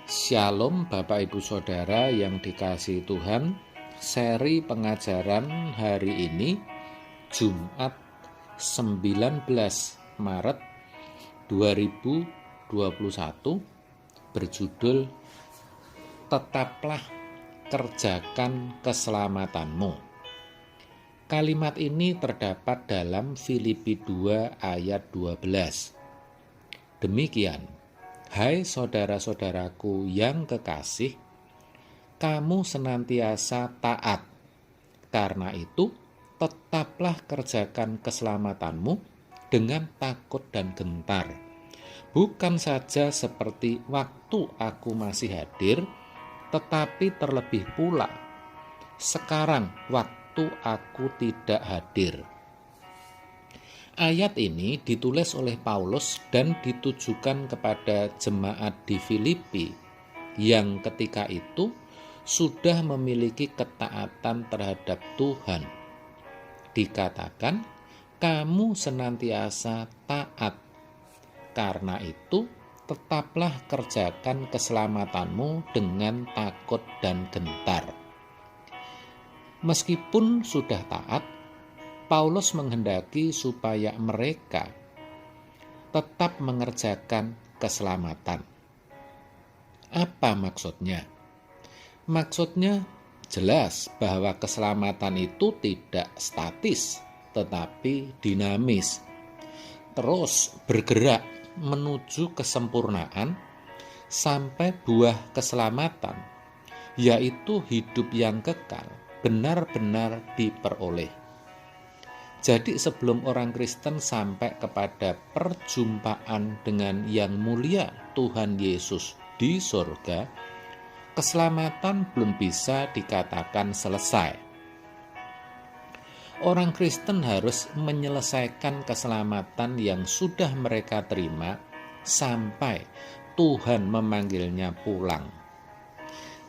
Shalom Bapak Ibu Saudara yang dikasihi Tuhan. Seri pengajaran hari ini Jumat 19 Maret 2021 berjudul Tetaplah kerjakan keselamatanmu. Kalimat ini terdapat dalam Filipi 2 ayat 12. Demikian, hai saudara-saudaraku yang kekasih, kamu senantiasa taat. Karena itu, tetaplah kerjakan keselamatanmu dengan takut dan gentar. Bukan saja seperti waktu aku masih hadir, tetapi terlebih pula sekarang waktu aku tidak hadir. Ayat ini ditulis oleh Paulus dan ditujukan kepada jemaat di Filipi yang ketika itu sudah memiliki ketaatan terhadap Tuhan. Dikatakan, kamu senantiasa taat. Karena itu, tetaplah kerjakan keselamatanmu dengan takut dan gentar. Meskipun sudah taat, Paulus menghendaki supaya mereka tetap mengerjakan keselamatan. Apa maksudnya? Maksudnya jelas bahwa keselamatan itu tidak statis, tetapi dinamis. Terus bergerak menuju kesempurnaan sampai buah keselamatan, yaitu hidup yang kekal, benar-benar diperoleh. Jadi sebelum orang Kristen sampai kepada perjumpaan dengan yang mulia Tuhan Yesus di surga, keselamatan belum bisa dikatakan selesai. Orang Kristen harus menyelesaikan keselamatan yang sudah mereka terima sampai Tuhan memanggilnya pulang.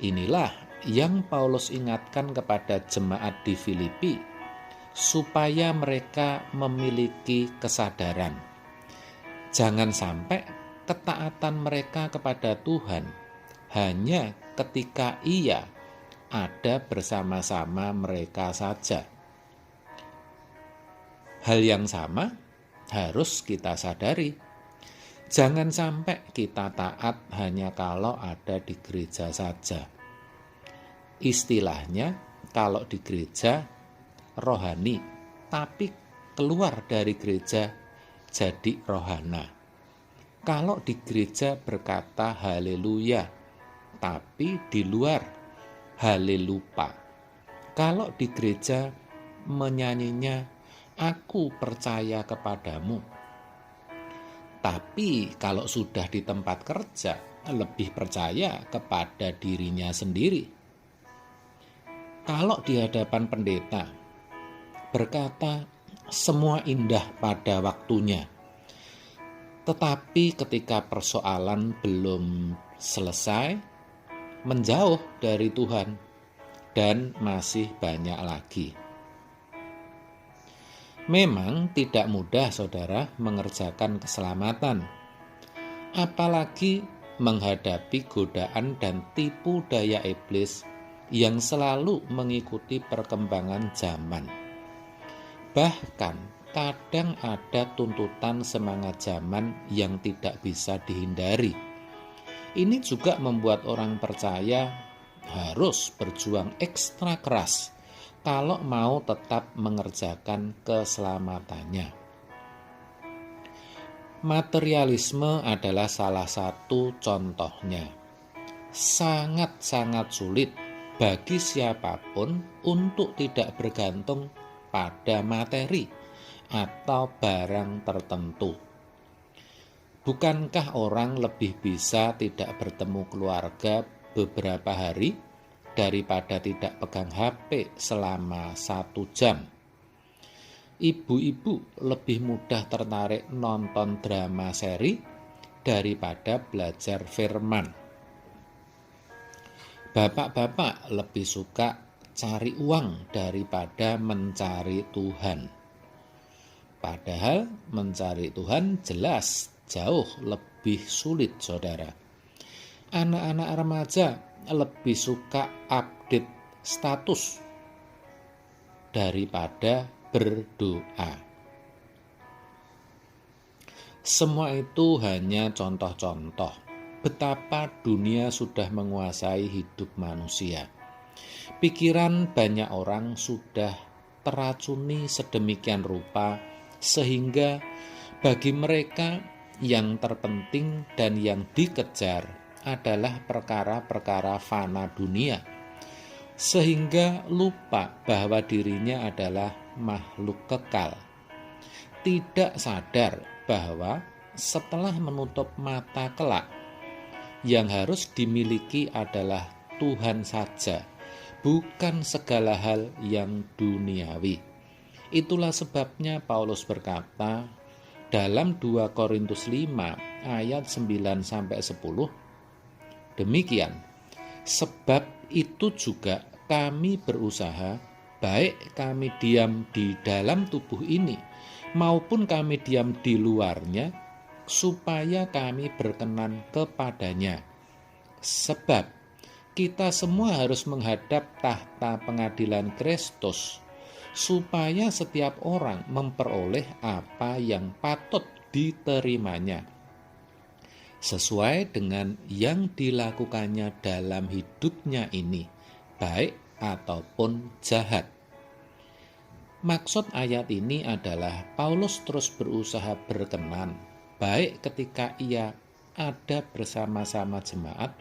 Inilah yang Paulus ingatkan kepada jemaat di Filipi, supaya mereka memiliki kesadaran. Jangan sampai ketaatan mereka kepada Tuhan hanya ketika Ia ada bersama-sama mereka saja. Hal yang sama harus kita sadari. Jangan sampai kita taat hanya kalau ada di gereja saja. Istilahnya, kalau di gereja rohani, tapi keluar dari gereja jadi rohana. Kalau di gereja berkata haleluya, tapi di luar halelupa. Kalau di gereja menyanyinya aku percaya kepadamu, tapi kalau sudah di tempat kerja lebih percaya kepada dirinya sendiri. Kalau di hadapan pendeta berkata semua indah pada waktunya, tetapi ketika persoalan belum selesai, menjauh dari Tuhan, dan masih banyak lagi. Memang tidak mudah, saudara, mengerjakan keselamatan, apalagi menghadapi godaan dan tipu daya iblis yang selalu mengikuti perkembangan zaman. Bahkan kadang ada tuntutan semangat zaman yang tidak bisa dihindari. Ini juga membuat orang percaya harus berjuang ekstra keras kalau mau tetap mengerjakan keselamatannya. Materialisme adalah salah satu contohnya. Sangat-sangat sulit bagi siapapun untuk tidak bergantung pada materi atau barang tertentu. Bukankah orang lebih bisa tidak bertemu keluarga beberapa hari daripada tidak pegang HP selama 1 jam? Ibu-ibu lebih mudah tertarik nonton drama seri daripada belajar firman. Bapak-bapak lebih suka cari uang daripada mencari Tuhan. Padahal mencari Tuhan jelas jauh lebih sulit, saudara. Anak-anak remaja lebih suka update status daripada berdoa. Semua itu hanya contoh-contoh betapa dunia sudah menguasai hidup manusia. Pikiran banyak orang sudah teracuni sedemikian rupa sehingga bagi mereka yang terpenting dan yang dikejar adalah perkara-perkara fana dunia, sehingga lupa bahwa dirinya adalah makhluk kekal. Tidak sadar bahwa setelah menutup mata kelak, yang harus dimiliki adalah Tuhan saja, bukan segala hal yang duniawi. Itulah sebabnya Paulus berkata dalam 2 Korintus 5 ayat 9-10, demikian, sebab itu juga kami berusaha, baik kami diam di dalam tubuh ini, maupun kami diam di luarnya, supaya kami berkenan kepadanya. Sebab kita semua harus menghadap tahta pengadilan Kristus, supaya setiap orang memperoleh apa yang patut diterimanya, sesuai dengan yang dilakukannya dalam hidupnya ini, baik ataupun jahat. Maksud ayat ini adalah Paulus terus berusaha berkenan, baik ketika ia ada bersama-sama jemaat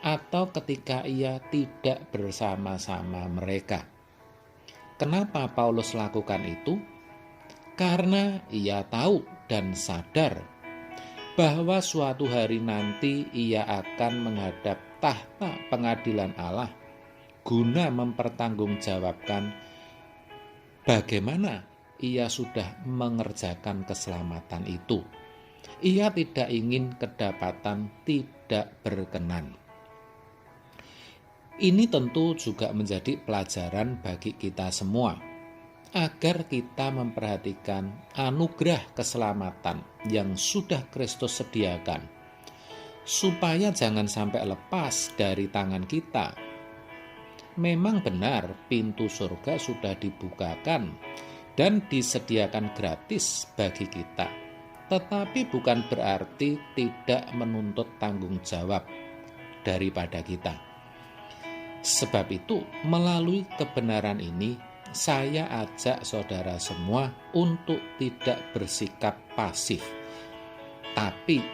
atau ketika ia tidak bersama-sama mereka. Kenapa Paulus lakukan itu? Karena ia tahu dan sadar bahwa suatu hari nanti ia akan menghadap tahta pengadilan Allah guna mempertanggungjawabkan bagaimana ia sudah mengerjakan keselamatan itu. Ia tidak ingin kedapatan tidak berkenan. Ini tentu juga menjadi pelajaran bagi kita semua, agar kita memperhatikan anugerah keselamatan yang sudah Kristus sediakan, supaya jangan sampai lepas dari tangan kita. Memang benar pintu surga sudah dibukakan dan disediakan gratis bagi kita, tetapi bukan berarti tidak menuntut tanggung jawab daripada kita. Sebab itu, melalui kebenaran ini, saya ajak saudara semua untuk tidak bersikap pasif, tapi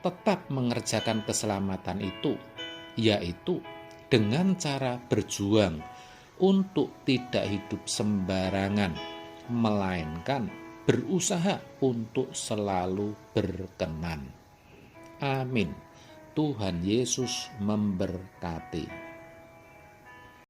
tetap mengerjakan keselamatan itu, yaitu dengan cara berjuang untuk tidak hidup sembarangan, melainkan berusaha untuk selalu berkenan. Amin. Tuhan Yesus memberkati.